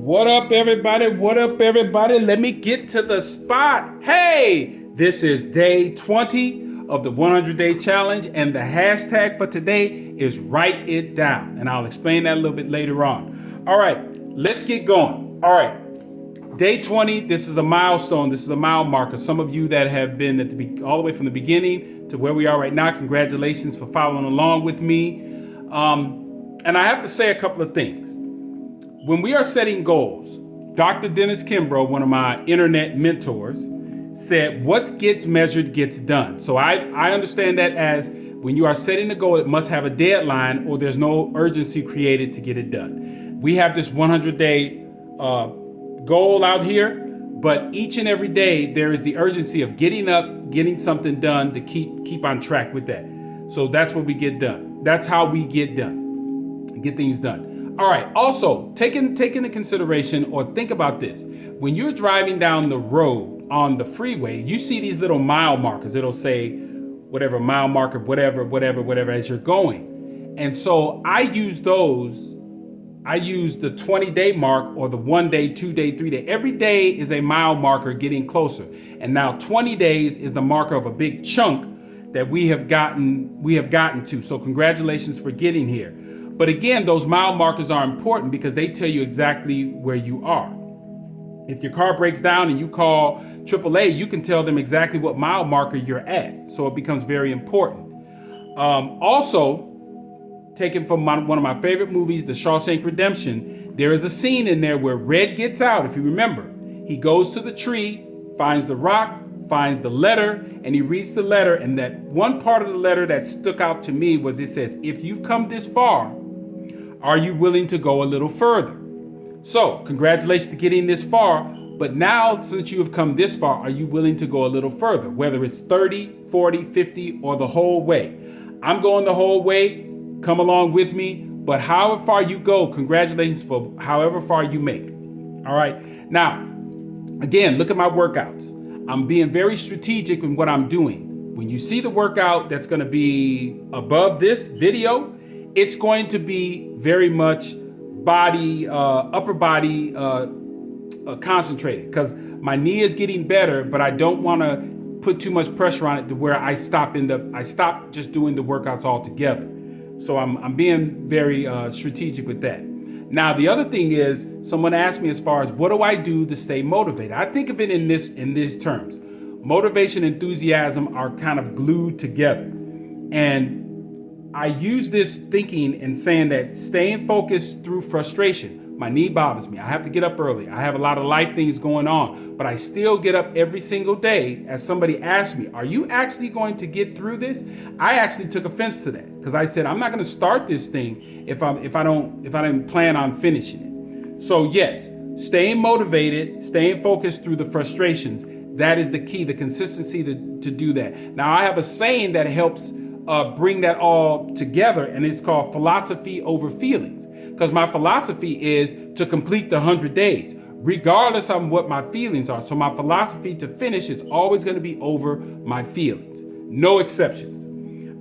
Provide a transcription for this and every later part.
What up, everybody? What up, everybody? Let me get to the spot. Hey, this is day 20 of the 100-day challenge, and the hashtag for today is write it down. And I'll explain that a little bit later on. All right, let's get going. All right, day 20, this is a milestone. This is a mile marker. Some of you that have been at all the way from the beginning to where we are right now, congratulations for following along with me. And I have to say a couple of things. When we are setting goals, Dr. Dennis Kimbrough, one of my internet mentors, said, what gets measured gets done. So I understand that as when you are setting a goal, it must have a deadline or there's no urgency created to get it done. We have this 100-day goal out here, but each and every day there is the urgency of getting up, getting something done to keep on track with that. So that's what we get done. That's how we get things done. All right. Also, take into consideration or think about this. When you're driving down the road on the freeway, you see these little mile markers. It'll say whatever mile marker, whatever as you're going. And so I use those. I use the 20-day mark or the 1 day, 2 day, 3 day. Every day is a mile marker getting closer. And now 20 days is the marker of a big chunk that we have gotten to. So congratulations for getting here. But again, those mile markers are important because they tell you exactly where you are. If your car breaks down and you call AAA, you can tell them exactly what mile marker you're at. So it becomes very important. Also, taken from one of my favorite movies, The Shawshank Redemption, there is a scene in there where Red gets out, if you remember. He goes to the tree, finds the rock, finds the letter, and he reads the letter. And that one part of the letter that stuck out to me was it says, if you've come this far, are you willing to go a little further? So congratulations to getting this far, but now since you have come this far, are you willing to go a little further? Whether it's 30, 40, 50, or the whole way. I'm going the whole way, come along with me, but however far you go, congratulations for however far you make. All right, now, again, look at my workouts. I'm being very strategic in what I'm doing. When you see the workout that's gonna be above this video, it's going to be very much upper body concentrated because my knee is getting better, but I don't want to put too much pressure on it to where I stop just doing the workouts altogether. So I'm being very strategic with that. Now, the other thing is someone asked me as far as what do I do to stay motivated? I think of it in these terms. Motivation and enthusiasm are kind of glued together. And I use this thinking and saying that staying focused through frustration. My knee bothers me. I have to get up early. I have a lot of life things going on, but I still get up every single day. As somebody asked me, are you actually going to get through this? I actually took offense to that because I said, I'm not going to start this thing if I didn't plan on finishing it. So yes, staying motivated, staying focused through the frustrations. That is the key, the consistency to do that. Now I have a saying that helps bring that all together, and it's called philosophy over feelings. Because my philosophy is to complete the 100 days, regardless of what my feelings are. So my philosophy to finish is always going to be over my feelings, no exceptions.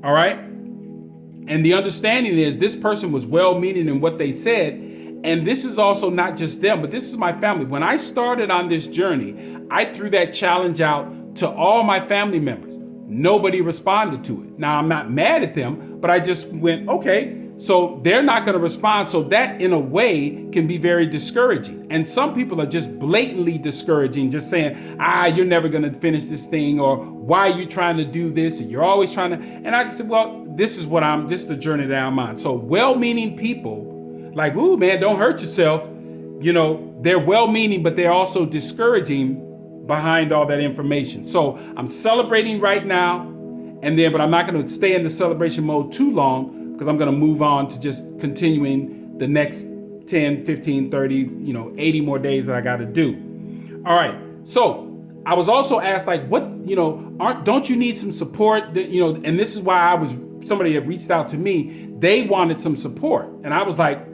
All right. And the understanding is this person was well-meaning in what they said. And this is also not just them, but this is my family. When I started on this journey, I threw that challenge out to all my family members. Nobody responded to it. Now, I'm not mad at them, but I just went, okay, so they're not going to respond. So that in a way can be very discouraging. And some people are just blatantly discouraging, just saying, you're never going to finish this thing, or why are you trying to do this? And you're always trying to. And I just said, well, this is the journey that I'm on. So well-meaning people like, ooh, man, don't hurt yourself. You know, they're well-meaning, but they're also discouraging behind all that information. So I'm celebrating right now, but I'm not going to stay in the celebration mode too long because I'm going to move on to just continuing the next 10, 15, 30, 80 more days that I got to do. All right. So I was also asked don't you need some support? And this is why somebody had reached out to me. They wanted some support. And I was like,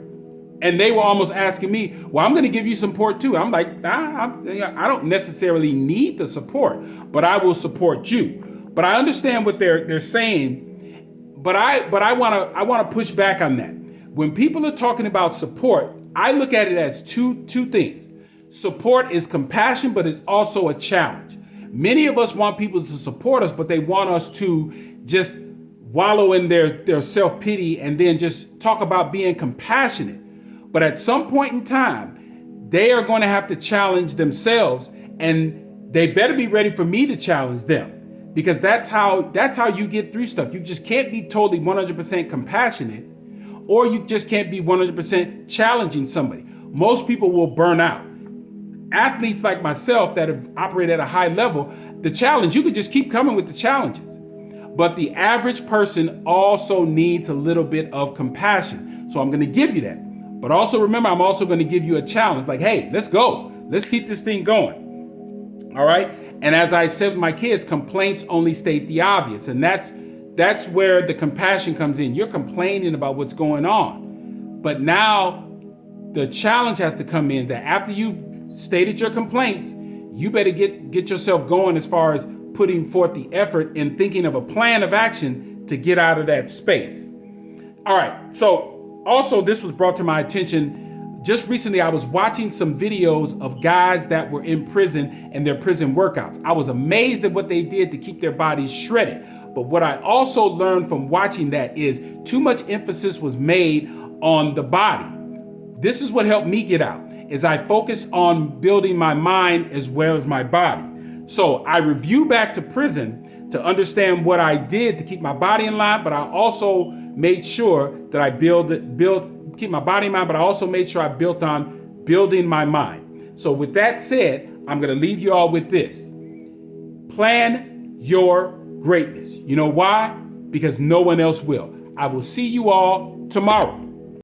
and they were almost asking me, well, I'm going to give you support too. I'm like, I don't necessarily need the support, but I will support you. But I understand what they're saying. But I want to push back on that. When people are talking about support, I look at it as two things. Support is compassion, but it's also a challenge. Many of us want people to support us, but they want us to just wallow in their self-pity and then just talk about being compassionate. But at some point in time, they are going to have to challenge themselves, and they better be ready for me to challenge them, because that's how you get through stuff. You just can't be totally 100% compassionate, or you just can't be 100% challenging somebody. Most people will burn out. Athletes like myself that have operated at a high level, the challenge, you could just keep coming with the challenges. But the average person also needs a little bit of compassion. So I'm going to give you that. But also remember, I'm also going to give you a challenge. Like, hey, let's go. Let's keep this thing going. All right. And as I said with my kids, complaints only state the obvious. And that's where the compassion comes in. You're complaining about what's going on. But now the challenge has to come in that after you've stated your complaints, you better get yourself going as far as putting forth the effort and thinking of a plan of action to get out of that space. All right. So also this was brought to my attention just recently. I was watching some videos of guys that were in prison and their prison workouts. I was amazed at what they did to keep their bodies shredded. But what I also learned from watching that is too much emphasis was made on the body. This is what helped me get out, is I focus on building my mind as well as my body. So I review back to prison to understand what I did to keep my body in line, but I also made sure that I keep my body in mind, but I also made sure I built on building my mind. So with that said, I'm going to leave you all with this. Plan your greatness. You know why? Because no one else will. I will see you all tomorrow.